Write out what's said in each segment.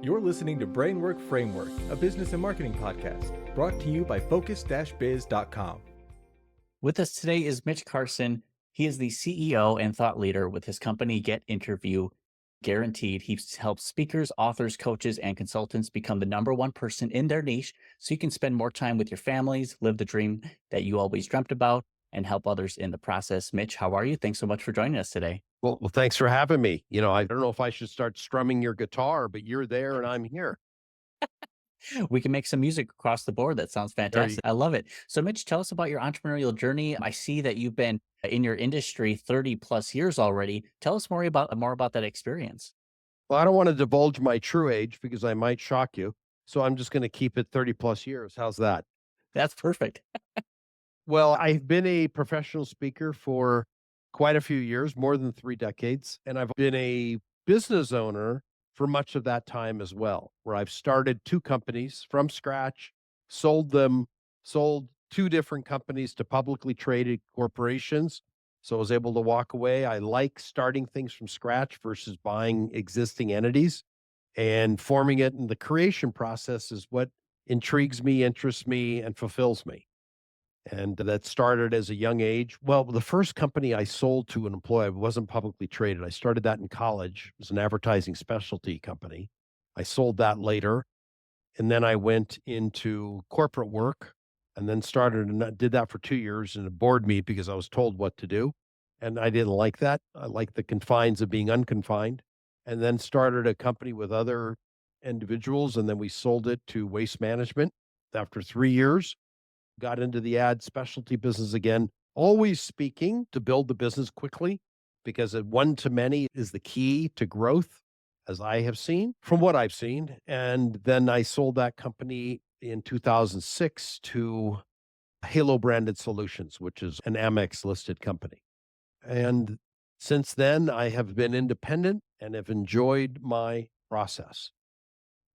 You're listening to Brainwork Framework, a business and marketing podcast, brought to you by focus-biz.com. With us today is Mitch Carson. He is the CEO and thought leader with his company, Get Interview Guaranteed. He helps speakers, authors, coaches, and consultants become the number one person in their niche so you can spend more time with your families, live the dream that you always dreamt about, and help others in the process. Mitch, how are you? Thanks so much for joining us today. Well, thanks for having me. I don't know if I should start strumming your guitar, but you're there and I'm here. We can make some music across the board. That sounds fantastic. I love it. So, Mitch, tell us about your entrepreneurial journey. I see that you've been in your industry 30 plus years already. Tell us more about that experience. Well, I don't want to divulge my true age because I might shock you. So I'm just going to keep it 30 plus years. How's that? That's perfect. Well, I've been a professional speaker for quite a few years, more than 3 decades. And I've been a business owner for much of that time as well, where I've started 2 companies from scratch, sold them, sold 2 different companies to publicly traded corporations. So I was able to walk away. I like starting things from scratch versus buying existing entities and forming it. And the creation process is what intrigues me, interests me, and fulfills me. And that started as a young age. Well, the first company I sold to an employee wasn't publicly traded. I started that in college. It was an advertising specialty company. I sold that later. And then I went into corporate work and then started and did that for 2 years and it bored me because I was told what to do. And I didn't like that. I liked the confines of being unconfined. And then started a company with other individuals. And then we sold it to Waste Management after 3 years. Got into the ad specialty business again, always speaking to build the business quickly because a one to many is the key to growth, as I have seen from what I've seen. And then I sold that company in 2006 to Halo Branded Solutions, which is an Amex listed company. And since then, I have been independent and have enjoyed my process.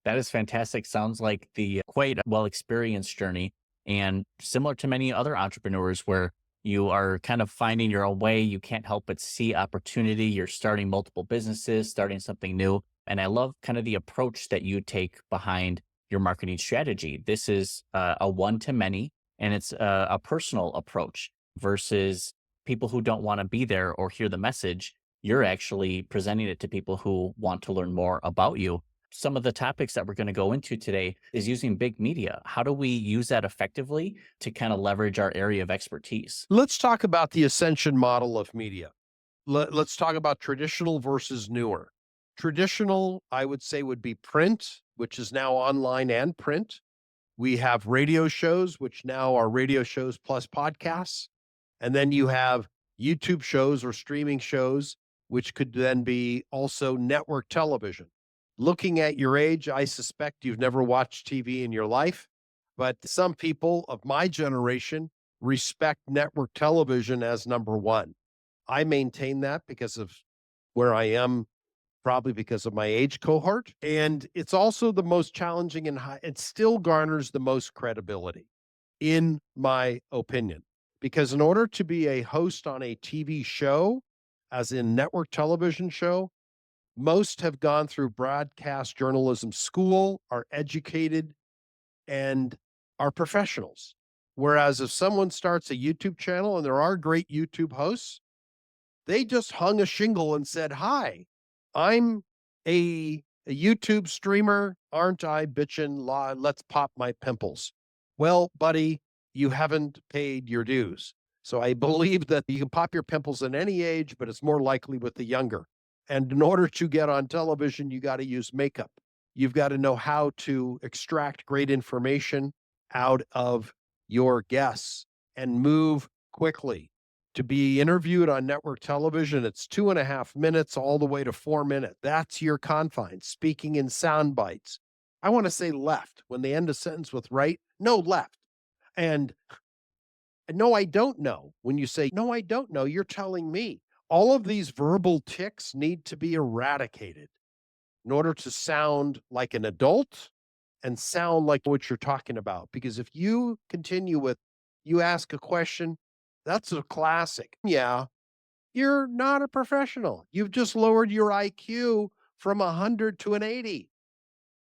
That is fantastic. Sounds like the quite well experienced journey and similar to many other entrepreneurs where you are kind of finding your own way. You can't help but see opportunity. You're starting multiple businesses, starting something new. And I love kind of the approach that you take behind your marketing strategy. This is a one to many, and it's a personal approach versus people who don't want to be there or hear the message. You're actually presenting it to people who want to learn more about you. Some of the topics that we're going to go into today is using big media. How do we use that effectively to kind of leverage our area of expertise? Let's talk about the ascension model of media. Let's talk about traditional versus newer. Traditional, I would say, would be print, which is now online and print. We have radio shows, which now are radio shows plus podcasts. And then you have YouTube shows or streaming shows, which could then be also network television. Looking at your age, I suspect you've never watched TV in your life, but some people of my generation respect network television as number one. I maintain that because of where I am, probably because of my age cohort. And it's also the most challenging and it still garners the most credibility, in my opinion. Because in order to be a host on a TV show, as in network television show, most have gone through broadcast journalism school, are educated, and are professionals. Whereas if someone starts a YouTube channel, and there are great YouTube hosts, they just hung a shingle and said, "Hi, I'm a YouTube streamer. Aren't I bitchin'? Let's pop my pimples." Well, buddy, you haven't paid your dues. So I believe that you can pop your pimples at any age, but it's more likely with the younger. And in order to get on television, you got to use makeup. You've got to know how to extract great information out of your guests and move quickly. To be interviewed on network television, it's 2.5 minutes all the way to 4 minutes. That's your confines, speaking in sound bites. I want to say left when they end a sentence with right. No, left. And no, I don't know. When you say, no, I don't know, you're telling me. All of these verbal tics need to be eradicated in order to sound like an adult and sound like what you're talking about. Because if you continue with, you ask a question, that's a classic. Yeah, you're not a professional. You've just lowered your IQ from 100 to an 80.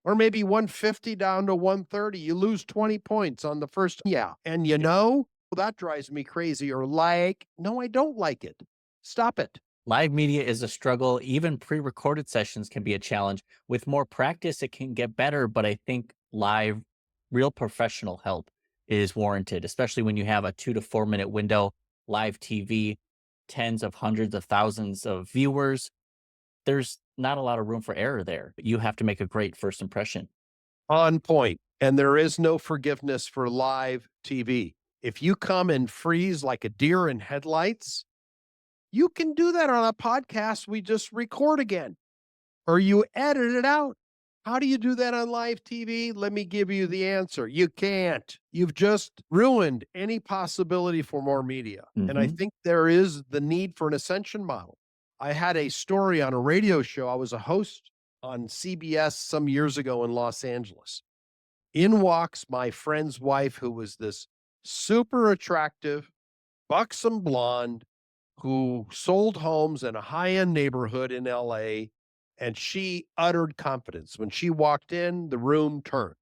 or maybe 150 down to 130. You lose 20 points on the first. Yeah. And that drives me crazy. Or like, no, I don't like it. Stop it. Live media is a struggle. Even pre-recorded sessions can be a challenge. With more practice, it can get better, but I think live, real professional help is warranted, especially when you have a 2 to 4 minute window, live TV, tens of hundreds of thousands of viewers. There's not a lot of room for error there. You have to make a great first impression. On point. And there is no forgiveness for live TV. If you come and freeze like a deer in headlights, you can do that on a podcast we just record again, or you edit it out. How do you do that on live TV? Let me give you the answer. You can't. You've just ruined any possibility for more media. And I think there is the need for an ascension model. I had a story on a radio show. I was a host on CBS some years ago in Los Angeles. In walks my friend's wife, who was this super attractive, buxom blonde who sold homes in a high-end neighborhood in LA, and she uttered confidence. When she walked in, the room turned.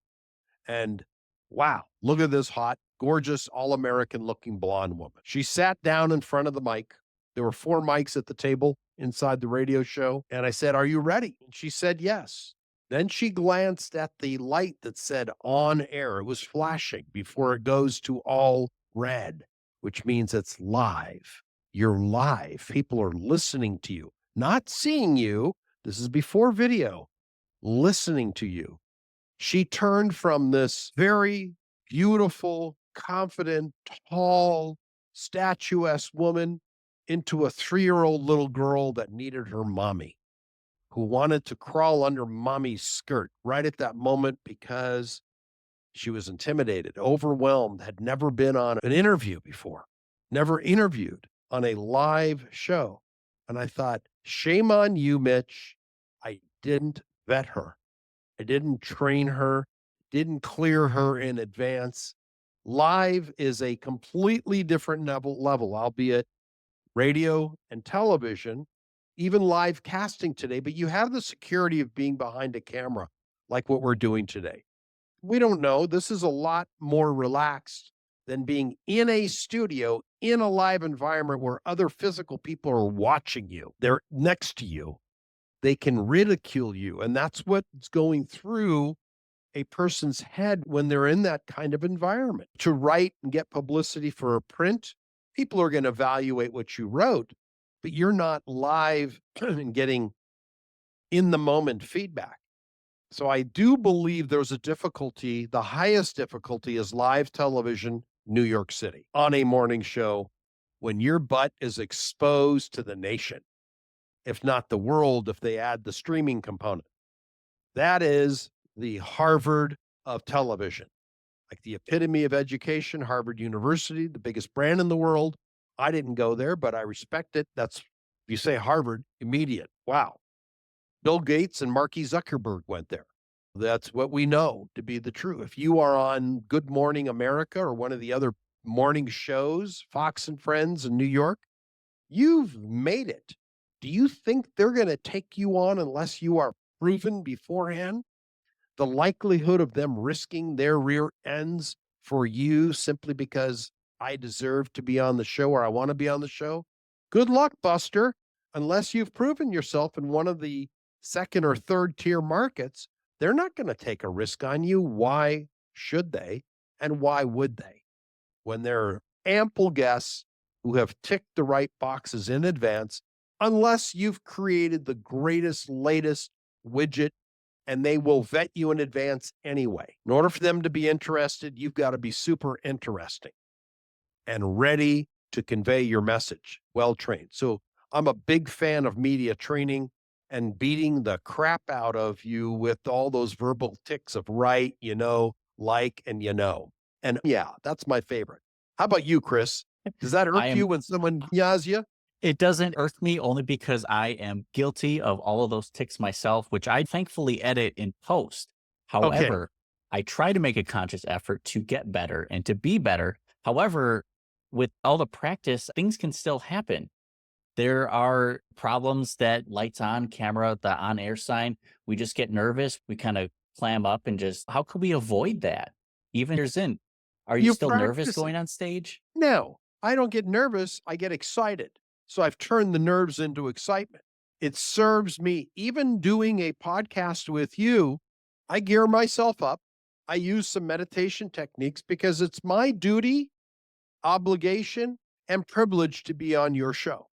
And wow, look at this hot, gorgeous, all-American looking blonde woman. She sat down in front of the mic. There were 4 mics at the table inside the radio show. And I said, "Are you ready?" And she said, "Yes." Then she glanced at the light that said on air. It was flashing before it goes to all red, which means it's live. You're live. People are listening to you, not seeing you. This is before video, listening to you. She turned from this very beautiful, confident, tall, statuesque woman into a 3-year-old little girl that needed her mommy, who wanted to crawl under mommy's skirt right at that moment because she was intimidated, overwhelmed, had never been on an interview before, never interviewed on a live show. And I thought, shame on you, Mitch. I didn't vet her. I didn't train her, didn't clear her in advance. Live is a completely different level, albeit radio and television, even live casting today, but you have the security of being behind a camera like what we're doing today. We don't know. This is a lot more relaxed than being in a studio, in a live environment where other physical people are watching you. They're next to you. They can ridicule you. And that's what's going through a person's head when they're in that kind of environment. To write and get publicity for a print, people are going to evaluate what you wrote, but you're not live and getting in the moment feedback. So I do believe there's a difficulty. The highest difficulty is live television, New York City, on a morning show when your butt is exposed to the nation, if not the world, if they add the streaming component. That is the Harvard of television, like the epitome of education, Harvard University, the biggest brand in the world. I didn't go there, but I respect it. That's, if you say Harvard, immediate. Wow. Bill Gates and Mark Zuckerberg went there. That's what we know to be the truth. If you are on Good Morning America or one of the other morning shows, Fox and Friends in New York, you've made it. Do you think they're going to take you on unless you are proven beforehand? The likelihood of them risking their rear ends for you simply because I deserve to be on the show or I want to be on the show? Good luck, Buster. Unless you've proven yourself in one of the 2nd or 3rd tier markets, they're not going to take a risk on you. Why should they? And why would they? When there are ample guests who have ticked the right boxes in advance, unless you've created the greatest, latest widget, and they will vet you in advance anyway. In order for them to be interested, you've got to be super interesting and ready to convey your message, well trained. So I'm a big fan of media training and beating the crap out of you with all those verbal tics of right, like, and And yeah, that's my favorite. How about you, Chris? Does that irk you when someone yas you? It doesn't irk me only because I am guilty of all of those tics myself, which I thankfully edit in post. However, I try to make a conscious effort to get better and to be better. However, with all the practice, things can still happen. There are problems that lights on, camera, the on air sign. We just get nervous. We kind of clam up and just, how could we avoid that? Even years in, are you You still nervous practice it. going on stage? No, I don't get nervous. I get excited. So I've turned the nerves into excitement. It serves me. Even doing a podcast with you, I gear myself up. I use some meditation techniques because it's my duty, obligation, and privilege to be on your show.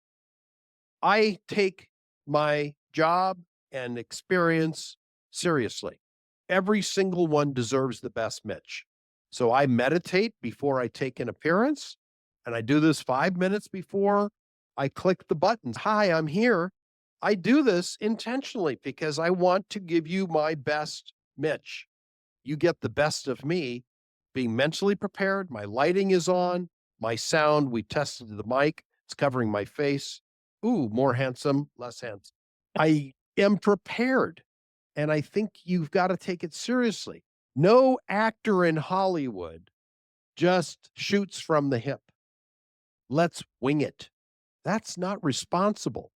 I take my job and experience seriously. Every single one deserves the best Mitch. So I meditate before I take an appearance, and I do this 5 minutes before I click the buttons. Hi, I'm here. I do this intentionally because I want to give you my best Mitch. You get the best of me being mentally prepared. My lighting is on, my sound, we tested the mic, it's covering my face. Ooh, more handsome, less handsome. I am prepared. And I think you've got to take it seriously. No actor in Hollywood just shoots from the hip. Let's wing it. That's not responsible.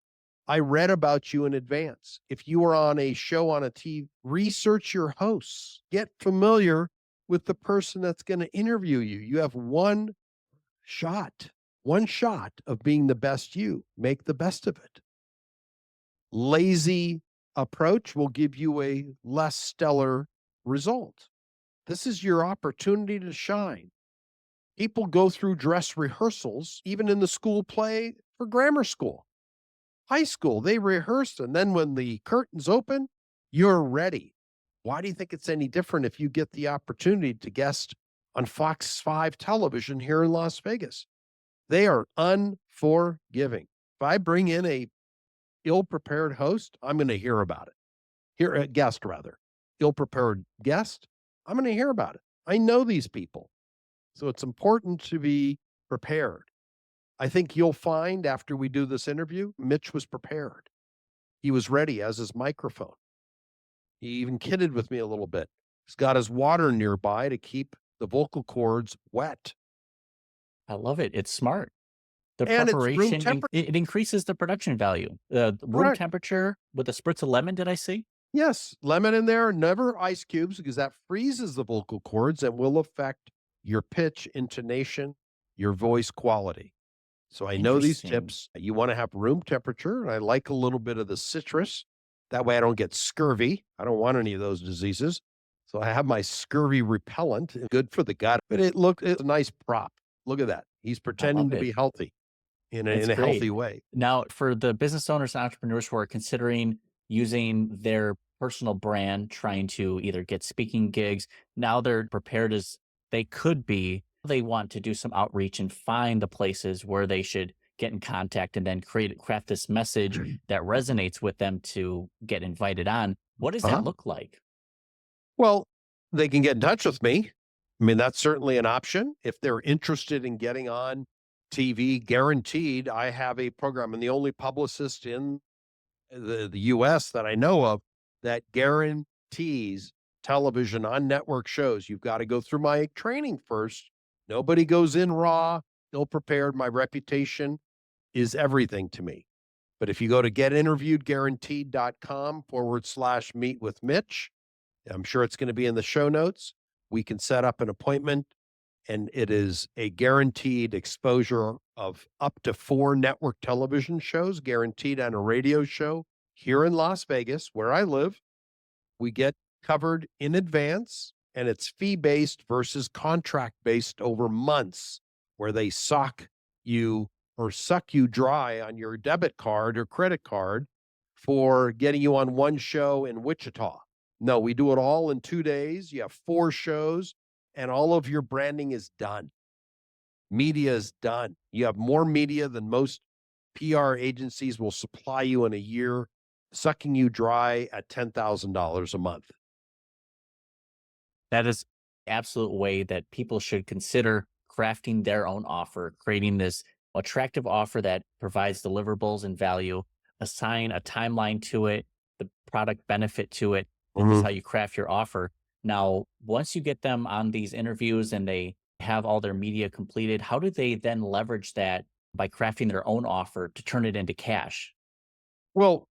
I read about you in advance. If you are on a show on a TV, research your hosts. Get familiar with the person that's going to interview you. You have shot, one shot of being the best you. Make the best of it. Lazy approach will give you a less stellar result. This is your opportunity to shine. People go through dress rehearsals, even in the school play for grammar school. High school, they rehearsed, and then when the curtains open, you're ready. Why do you think it's any different if you get the opportunity to guest on Fox 5 television here in Las Vegas? They are unforgiving. If I bring in a ill-prepared host, I'm going to hear about it. Guest rather. Ill-prepared guest, I'm going to hear about it. I know these people. So it's important to be prepared. I think you'll find after we do this interview, Mitch was prepared. He was ready as his microphone. He even kidded with me a little bit. He's got his water nearby to keep the vocal cords wet. I love it. It's smart. The And it's room preparation, temperature. it increases the production value. The room Correct. temperature with a spritz of lemon, did I see? Yes, lemon in there, never ice cubes because that freezes the vocal cords and will affect your pitch, intonation, your voice quality. So I know these Interesting. tips. You want to have room temperature, and I like a little bit of the citrus. That way I don't get scurvy. I don't want any of those diseases. So I have my scurvy repellent, good for the gut. But it's a nice prop. Look at that. He's I pretending love to it. be healthy in It's a great. healthy way. Now, for the business owners and entrepreneurs who are considering using their personal brand, trying to either get speaking gigs, now they're prepared as they could be. They want to do some outreach and find the places where they should get in contact and then craft this message that resonates with them to get invited on. What does Uh-huh. that look like? Well, they can get in touch with me. I mean, that's certainly an option. If they're interested in getting on TV, guaranteed, I have a program, and the only publicist in the US that I know of that guarantees television on network shows. You've got to go through my training first. Nobody goes in raw, ill prepared. My reputation is everything to me. But if you go to getinterviewedguaranteed.com/meet with Mitch, I'm sure it's going to be in the show notes. We can set up an appointment, and it is a guaranteed exposure of up to 4 network television shows, guaranteed on a radio show here in Las Vegas, where I live. We get covered in advance, and it's fee-based versus contract-based over months, where they suck you dry on your debit card or credit card for getting you on one show in Wichita. No, we do it all in 2 days. You have 4 shows, and all of your branding is done. Media is done. You have more media than most PR agencies will supply you in a year, sucking you dry at $10,000 a month. That is absolute way that people should consider crafting their own offer, creating this attractive offer that provides deliverables and value, assign a timeline to it, the product benefit to it. This is how you craft your offer. Now, once you get them on these interviews and they have all their media completed, how do they then leverage that by crafting their own offer to turn it into cash? Well,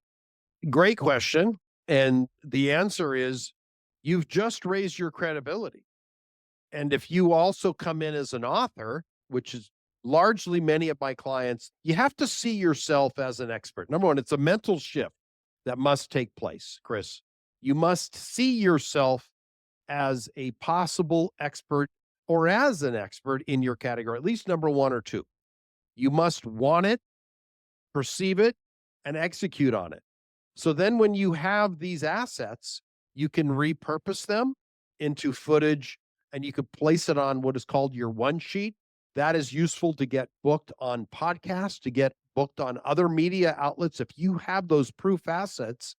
great question. And the answer is You've just raised your credibility. And if you also come in as an author, which is largely many of my clients, you have to see yourself as an expert. Number one, it's a mental shift that must take place, Chris. You must see yourself as a possible expert or as an expert in your category, at least number one or two. You must want it, perceive it, and execute on it. So then when you have these assets, you can repurpose them into footage and you could place it on what is called your one sheet. That is useful to get booked on podcasts, to get booked on other media outlets. If you have those proof assets,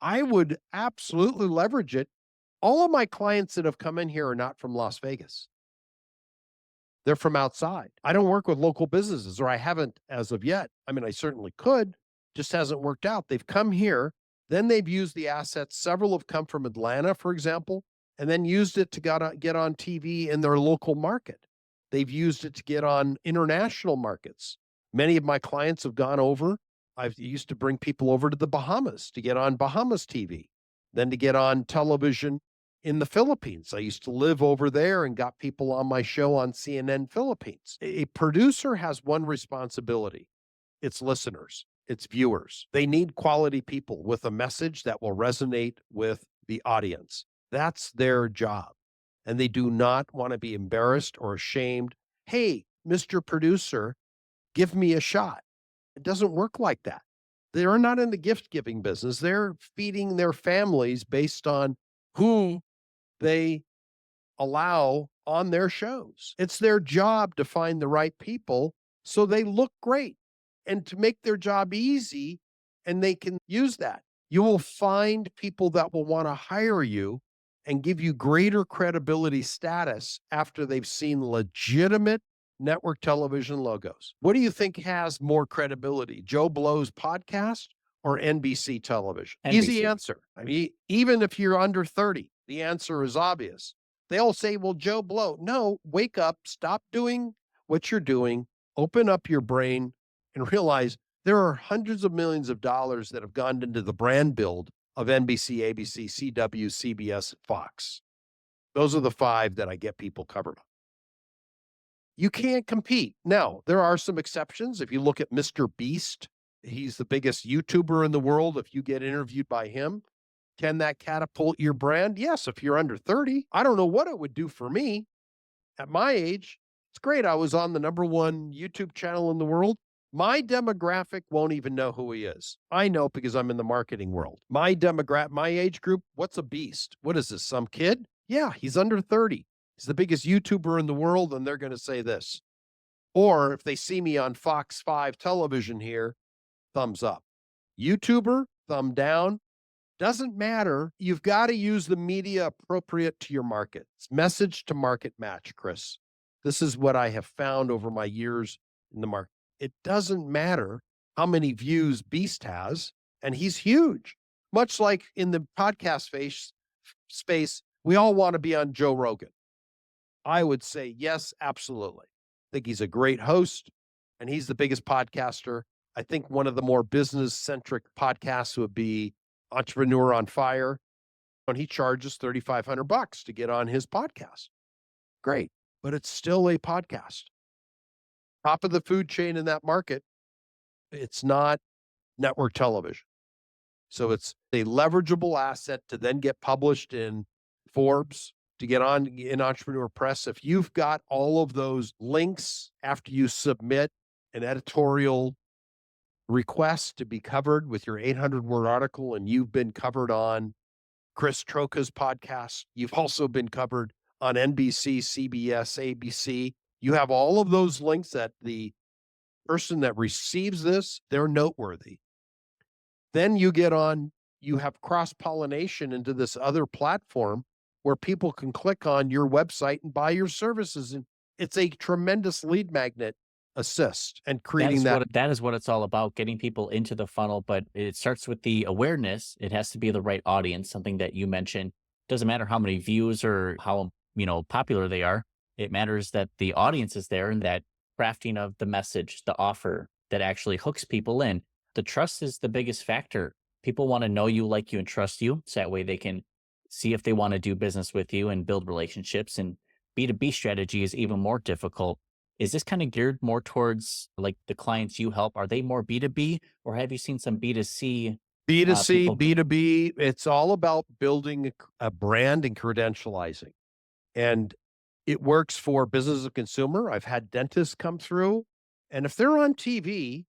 I would absolutely leverage it. All of my clients that have come in here are not from Las Vegas. They're from outside. I don't work with local businesses, or I haven't as of yet. I mean, I certainly could, just hasn't worked out. They've come here, then they've used the assets. Several have come from Atlanta, for example, and then used it to get on TV in their local market. They've used it to get on international markets. Many of my clients have gone over. I've used to bring people over to the Bahamas to get on Bahamas TV, then to get on television in the Philippines. I used to live over there and got people on my show on CNN Philippines. A producer has one responsibility. It's listeners, it's viewers. They need quality people with a message that will resonate with the audience. That's their job. And they do not want to be embarrassed or ashamed. Hey, Mr. Producer, give me a shot. It doesn't work like that. They're not in the gift giving business. They're feeding their families based on who they allow on their shows. It's their job to find the right people so they look great and to make their job easy, and they can use that. You will find people that will want to hire you and give you greater credibility status after they've seen legitimate network television logos. What do you think has more credibility, Joe Blow's podcast or NBC television? NBC. Easy answer. I mean, even if you're under 30, the answer is obvious. They all say, well, Joe Blow. No, wake up, stop doing what you're doing, open up your brain, and realize there are hundreds of millions of dollars that have gone into the brand build of NBC, ABC, CW, CBS, Fox. Those are the five that I get people covered on. You can't compete. Now, there are some exceptions. If you look at Mr. Beast, he's the biggest YouTuber in the world. If you get interviewed by him, can that catapult your brand? Yes, if you're under 30. I don't know what it would do for me at my age. It's great. I was on the #1 YouTube channel in the world. My demographic won't even know who he is. I know because I'm in the marketing world. My age group, what's a beast? What is this, some kid? Yeah, he's under 30. He's the biggest YouTuber in the world, and they're going to say this. Or if they see me on Fox 5 television here, thumbs up. YouTuber, thumb down. Doesn't matter. You've got to use the media appropriate to your market. It's message to market match, Chris. This is what I have found over my years in the market. It doesn't matter how many views Beast has, and he's huge. Much like in the podcast space, we all want to be on Joe Rogan. I would say yes, absolutely. I think he's a great host, and he's the biggest podcaster. I think one of the more business-centric podcasts would be Entrepreneur on Fire, and he charges $3,500 to get on his podcast. Great, but it's still a podcast. Top of the food chain in that market. It's not network television. So it's a leverageable asset to then get published in Forbes, to get on in Entrepreneur Press. If you've got all of those links after you submit an editorial request to be covered with your 800-word article, and you've been covered on Chris Troka's podcast, you've also been covered on NBC, CBS, ABC. You have all of those links that the person that receives this, they're noteworthy. Then you get on, you have cross-pollination into this other platform where people can click on your website and buy your services. And it's a tremendous lead magnet assist and creating that is what it's all about, getting people into the funnel. But it starts with the awareness. It has to be the right audience, something that you mentioned. Doesn't matter how many views or how, popular they are. It matters that the audience is there and that crafting of the message, the offer that actually hooks people in. The trust is the biggest factor. People want to know you, like you, and trust you. So that way they can see if they want to do business with you and build relationships. And B2B strategy is even more difficult. Is this kind of geared more towards like the clients you help? Are they more B2B, or have you seen some B2C B2C, people? B2B, it's all about building a brand and credentializing. And it works for business of consumer. I've had dentists come through, and if they're on TV,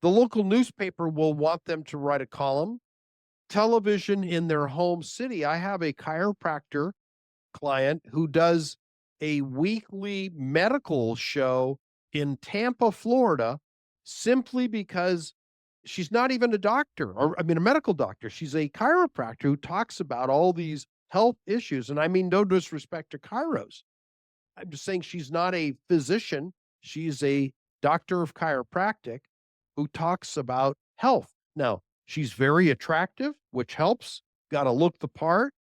the local newspaper will want them to write a column. Television in their home city. I have a chiropractor client who does a weekly medical show in Tampa, Florida, simply because she's not even a doctor, or I mean, a medical doctor. She's a chiropractor who talks about all these health issues. And I mean, no disrespect to chiros. I'm just saying she's not a physician. She's a doctor of chiropractic who talks about health. Now, she's very attractive, which helps. Got to look the part,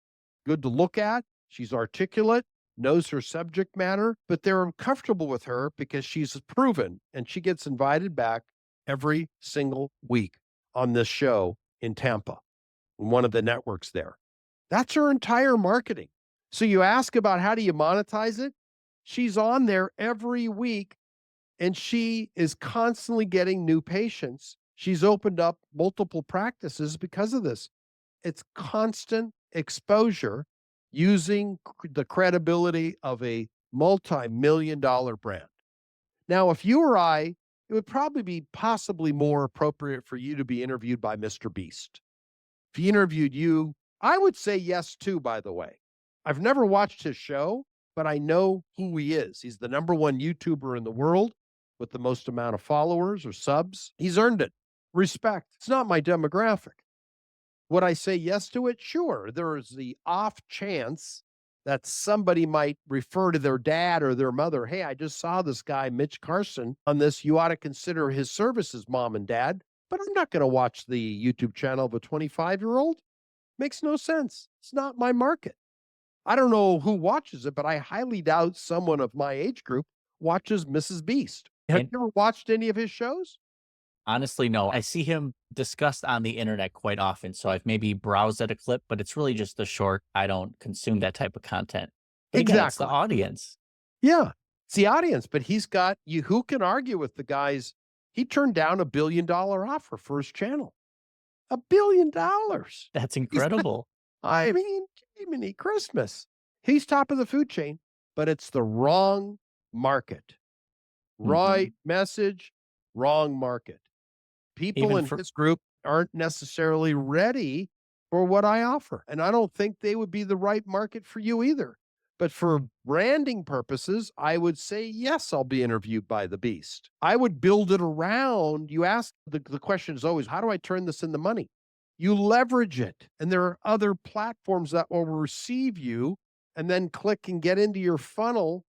good to look at. She's articulate, knows her subject matter, but they're comfortable with her because she's proven, and she gets invited back every single week on this show in Tampa, one of the networks there. That's her entire marketing. So you ask about how do you monetize it? She's on there every week, and she is constantly getting new patients. She's opened up multiple practices because of this. It's constant exposure using the credibility of a multi-million-dollar brand. Now, if you or I, it would probably be possibly more appropriate for you to be interviewed by Mr. Beast. If he interviewed you, I would say yes too, by the way. I've never watched his show, but I know who he is. He's the number one YouTuber in the world with the most amount of followers or subs. He's earned it. Respect. It's not my demographic. Would I say yes to it? Sure. There is the off chance that somebody might refer to their dad or their mother. Hey, I just saw this guy, Mitch Carson, on this. You ought to consider his services, mom and dad. But I'm not going to watch the YouTube channel of a 25-year-old. Makes no sense. It's not my market. I don't know who watches it, but I highly doubt someone of my age group watches Mrs. Beast. Have And you ever watched any of his shows? honestly, no. I see him discussed on the internet quite often. So I've maybe browsed at a clip, but it's really just the short. I don't consume that type of content. But again, it's the Exactly. audience. Yeah, it's the audience, but he's got you. Who can argue with the guys? He turned down $1 billion offer for his channel. $1 billion. That's He's not, incredible. I mean, Jiminy Christmas. He's top of the food chain, but it's the wrong market. Mhm. Right message, wrong market. People Even in for his group aren't necessarily ready for what I offer. And I don't think they would be the right market for you either. But for branding purposes, I would say, yes, I'll be interviewed by the beast. I would build it around. You ask the question is always, how do I turn this into money? You leverage it. And there are other platforms that will receive you and then click and get into your funnel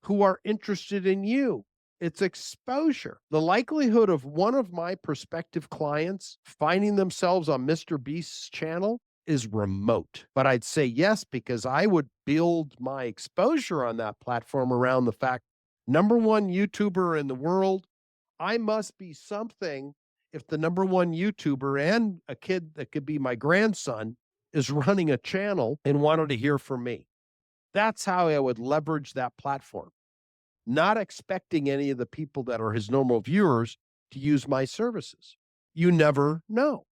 who are interested in you. It's exposure. The likelihood of one of my prospective clients finding themselves on Mr. Beast's channel is remote. But I'd say yes, because I would build my exposure on that platform around the fact, number one YouTuber in the world, I must be something if the number one YouTuber and a kid that could be my grandson is running a channel and wanted to hear from me. That's how I would leverage that platform, not expecting any of the people that are his normal viewers to use my services. You never know.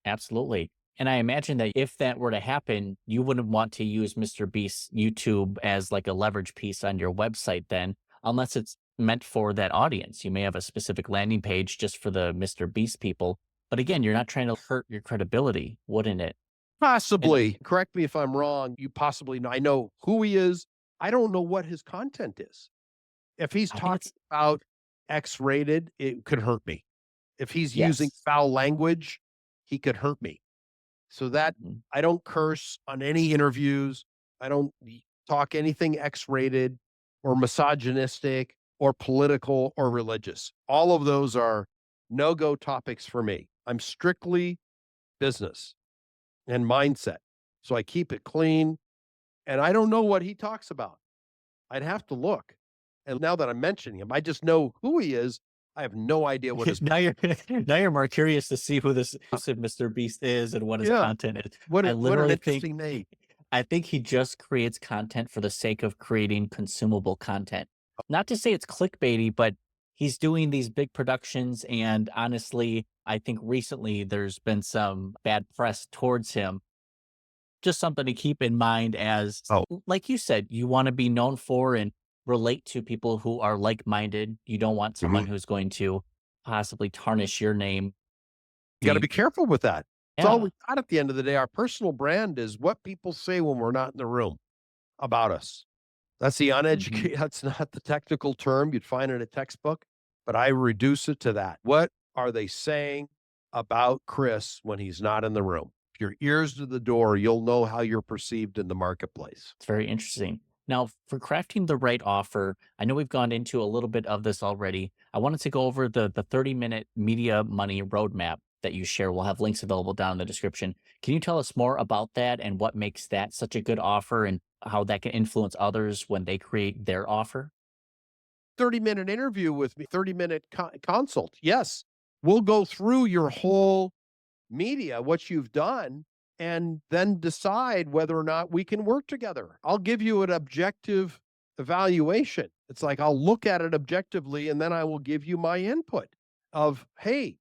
Absolutely. And I imagine that if that were to happen, you wouldn't want to use Mr. Beast's YouTube as like a leverage piece on your website then, unless it's meant for that audience. You may have a specific landing page just for the Mr. Beast people. But again, you're not trying to hurt your credibility, wouldn't it? And Possibly. Correct me if I'm wrong. You possibly know. I know who he is. I don't know what his content is. If he's I think talking it's, about X rated, it could hurt me. If he's using yes. foul language, he could hurt me. So that Mhm. I don't curse on any interviews. I don't talk anything X rated or misogynistic or political or religious. All of those are no go topics for me. I'm strictly business and mindset. So I keep it clean, and I don't know what he talks about. I'd have to look. And now that I'm mentioning him, I just know who he is. I have no idea what his, Now you're now you're more curious to see who this elusive Mr. Beast is and what his yeah, content is. what, I what an literally think interesting name. I think he just creates content for the sake of creating consumable content. Not to say it's clickbaity, but he's doing these big productions. And honestly, I think recently there's been some bad press towards him. Just something to keep in mind as, Oh, like you said, you want to be known for and relate to people who are like minded. You don't want someone mhm. who's going to possibly tarnish your name. You So got to you, be careful with that. It's all yeah. we got at the end of the day. Our personal brand is what people say when we're not in the room about us. That's the Mhm. uneducated, that's not the technical term you'd find in a textbook, but I reduce it to that. What are they saying about Chris when he's not in the room? If your ears to the door, you'll know how you're perceived in the marketplace. It's very interesting. Now, for crafting the right offer, I know we've gone into a little bit of this already. I wanted to go over the 30-minute media money roadmap that you share. We'll have links available down in the description. Can you tell us more about that and what makes that such a good offer and how that can influence others when they create their offer? 30-minute interview with me, 30-minute consult. Yes, we'll go through your whole media, what you've done, and then decide whether or not we can work together. I'll give you an objective evaluation. It's like I'll look at it objectively and then I will give you my input of, hey,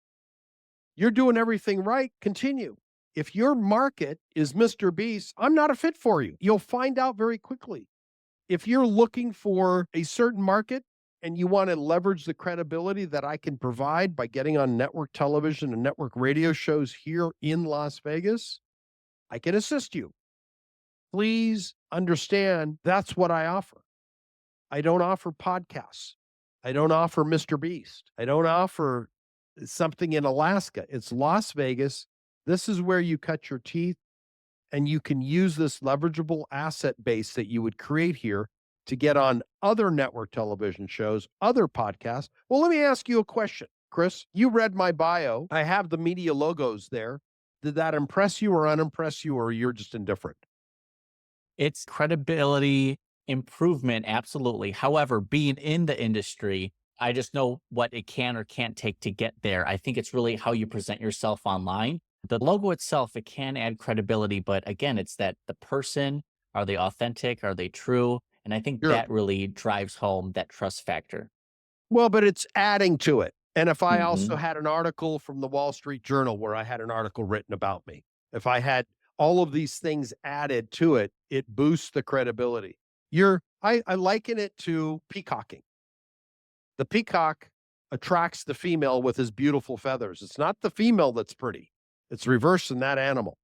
you're doing everything right. Continue. If your market is Mr. Beast, I'm not a fit for you. You'll find out very quickly. If you're looking for a certain market and you want to leverage the credibility that I can provide by getting on network television and network radio shows here in Las Vegas, I can assist you. Please understand that's what I offer. I don't offer podcasts. I don't offer Mr. Beast. I don't offer something in Alaska. It's Las Vegas. This is where you cut your teeth, and you can use this leverageable asset base that you would create here to get on other network television shows, other podcasts. Well, let me ask you a question, Chris. You read my bio. I have the media logos there. Did that impress you or unimpress you, or you're just indifferent? It's credibility improvement, absolutely. However, being in the industry, I just know what it can or can't take to get there. I think it's really how you present yourself online. The logo itself, it can add credibility, but again, it's that the person, are they authentic? Are they true? And I think Sure. that really drives home that trust factor. Well, but it's adding to it. And if I also Hmm. had an article from the Wall Street Journal where I had an article written about me, if I had all of these things added to it, it boosts the credibility. I liken it to peacocking. The peacock attracts the female with his beautiful feathers. It's not the female that's pretty. It's reversed in that animal.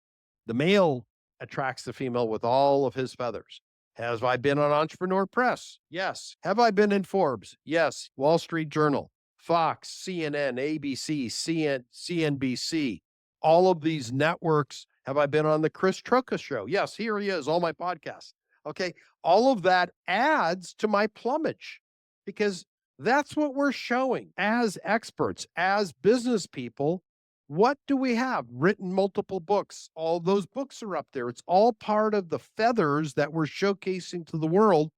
The male attracts the female with all of his feathers. Have I been on Entrepreneur Press? Yes. Have I been in Forbes? Yes. Wall Street Journal, Fox, CNN, ABC, CNBC, all of these networks. Have I been on the Chris Troka show? Yes, here he is, all my podcasts. Okay. All of that adds to my plumage because that's what we're showing as experts, as business people. What do we have? Written multiple books. All those books are up there. It's all part of the feathers that we're showcasing to the world.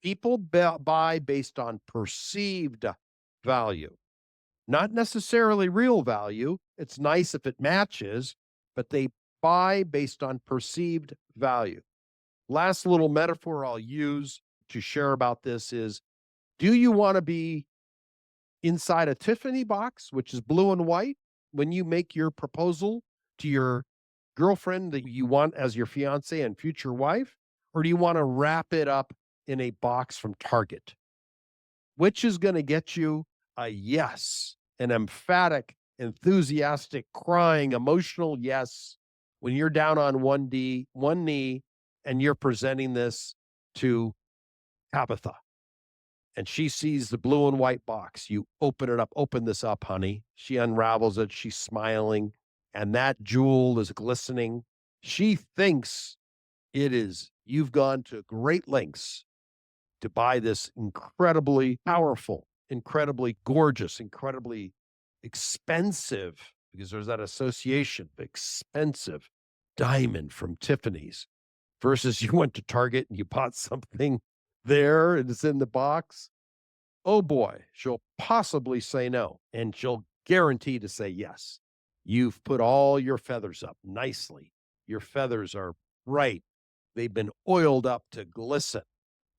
People buy based on perceived value, not necessarily real value. It's nice if it matches, but they buy based on perceived value. Last little metaphor I'll use to share about this is, do you want to be inside a Tiffany box, which is blue and white, when you make your proposal to your girlfriend that you want as your fiance and future wife? Or do you want to wrap it up in a box from Target? Which is going to get you a yes, an emphatic, enthusiastic, crying, emotional yes when you're down on one knee, and you're presenting this to Tabitha? And she sees the blue and white box. You open it up. Open this up, honey. She unravels it. She's smiling, and that jewel is glistening. She thinks it is. You've gone to great lengths to buy this incredibly powerful, incredibly gorgeous, incredibly expensive, because there's that association, expensive diamond from Tiffany's versus you went to Target and you bought something there and it's in the box. oh boy, she'll possibly say no, and she'll guarantee to say yes. You've put all your feathers up nicely. Your feathers are bright. They've been oiled up to glisten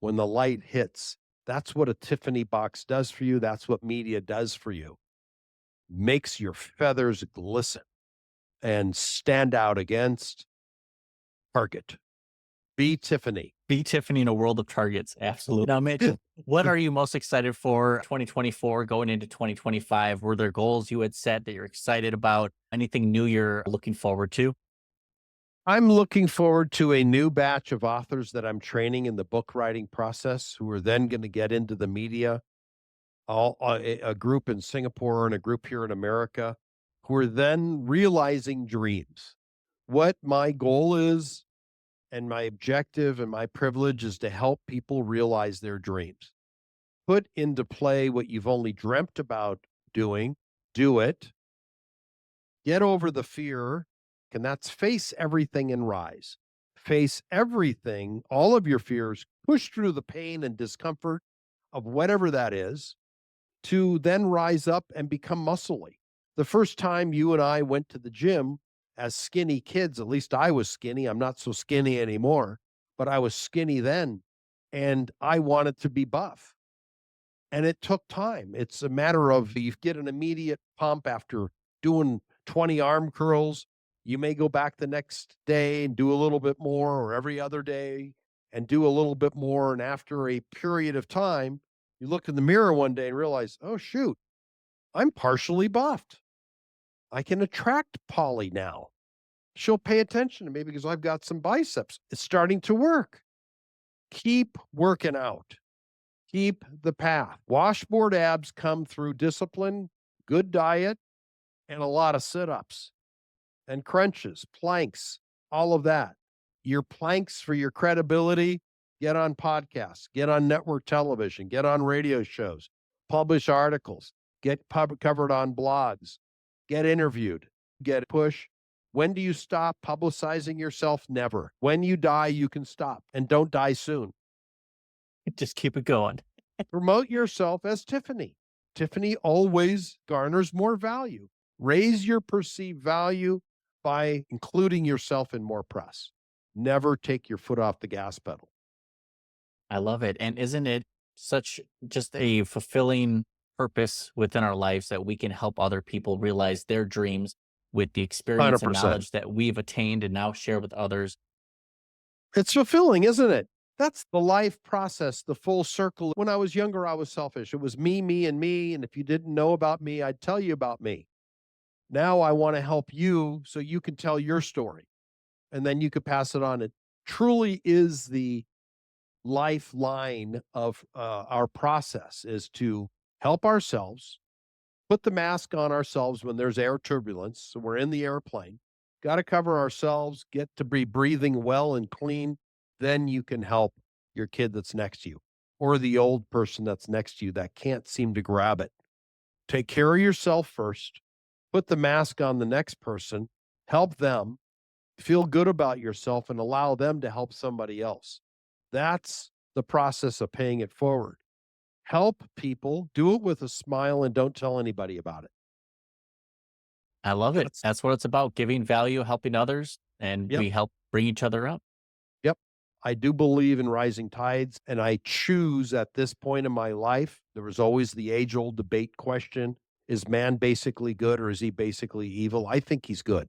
when the light hits. That's what a Tiffany box does for you. That's what media does for you. Makes your feathers glisten and stand out against Target. Be Tiffany. Be Tiffany in a world of targets. Absolutely. Now, Mitch, what are you most excited for 2024 going into 2025? Were there goals you had set that you're excited about? Anything new you're looking forward to? I'm looking forward to a new batch of authors that I'm training in the book writing process who are then going to get into the media. A group in Singapore and a group here in America who are then realizing dreams. What my goal is and my objective and my privilege is to help people realize their dreams. Put into play what you've only dreamt about doing, do it, get over the fear, and that's face everything and rise. Face everything, all of your fears, push through the pain and discomfort of whatever that is, to then rise up and become muscly. The first time you and I went to the gym as skinny kids, at least I was skinny. I'm not so skinny anymore, but I was skinny then, and I wanted to be buff. And it took time. It's a matter of you get an immediate pump after doing 20 arm curls. You may go back the next day and do a little bit more, or every other day and do a little bit more. And after a period of time, you look in the mirror one day and realize, oh, shoot, I'm partially buffed. I can attract Polly now. She'll pay attention to me because I've got some biceps. It's starting to work. Keep working out. Keep the path. Washboard abs come through discipline, good diet, and a lot of sit-ups and crunches, planks, all of that. Your planks for your credibility, get on podcasts, get on network television, get on radio shows, publish articles, get covered on blogs, get interviewed, get push. When do you stop publicizing yourself? Never. When you die, you can stop, and don't die soon. Just keep it going. Promote yourself as Tiffany. Tiffany always garners more value. Raise your perceived value by including yourself in more press. Never take your foot off the gas pedal. I love it. And isn't it such just a fulfilling purpose within our lives that we can help other people realize their dreams with the experience and 100%. knowledge that we've attained and now share with others? It's fulfilling, isn't it? That's the life process, the full circle. When I was younger, I was selfish. It was me, me, and me. And if you didn't know about me, I'd tell you about me. Now I want to help you so you can tell your story and then you could pass it on. It truly is the lifeline of our process is to help ourselves, put the mask on ourselves when there's air turbulence. So we're in the airplane, got to cover ourselves, get to be breathing well and clean. Then you can help your kid that's next to you or the old person that's next to you that can't seem to grab it. Take care of yourself first, put the mask on the next person, help them, feel good about yourself, and allow them to help somebody else. That's the process of paying it forward. Help people, do it with a smile, and don't tell anybody about it. I love it. That's what it's about, giving value, helping others, and Yep. we help bring each other up. Yep. I do believe in rising tides, and I choose at this point in my life, there was always the age-old debate question, is man basically good or is he basically evil? I think he's good.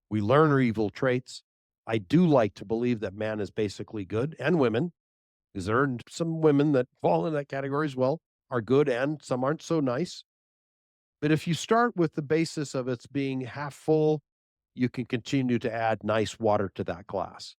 We learn our evil traits. I do like to believe that man is basically good, and women, because there are some women that fall in that category as well, are good and some aren't so nice. But if you start with the basis of it's being half full, you can continue to add nice water to that glass.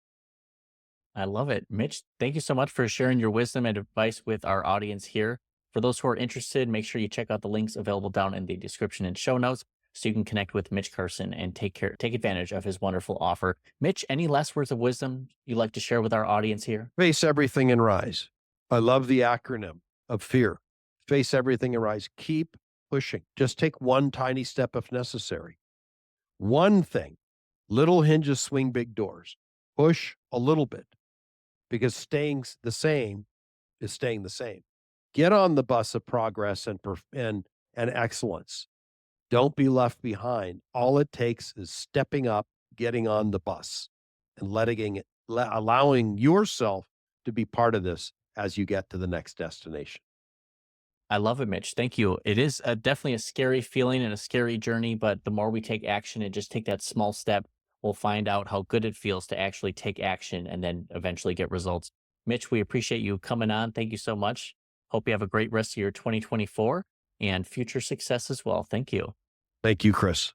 I love it. Mitch, thank you so much for sharing your wisdom and advice with our audience here. For those who are interested, make sure you check out the links available down in the description and show notes so you can connect with Mitch Carson and take advantage of his wonderful offer. Mitch, any last words of wisdom you'd like to share with our audience here? Face everything and rise. I love the acronym of FEAR. Face everything and rise. Keep pushing. Just take one tiny step if necessary. One thing. Little hinges swing big doors. Push a little bit because staying the same is staying the same. Get on the bus of progress and excellence. Don't be left behind. All it takes is stepping up, getting on the bus, and allowing yourself to be part of this as you get to the next destination. I love it, Mitch. Thank you. It is definitely a scary feeling and a scary journey, but the more we take action and just take that small step, we'll find out how good it feels to actually take action and then eventually get results. Mitch, we appreciate you coming on. Thank you so much. Hope you have a great rest of your 2024 and future success as well. Thank you. Thank you, Chris.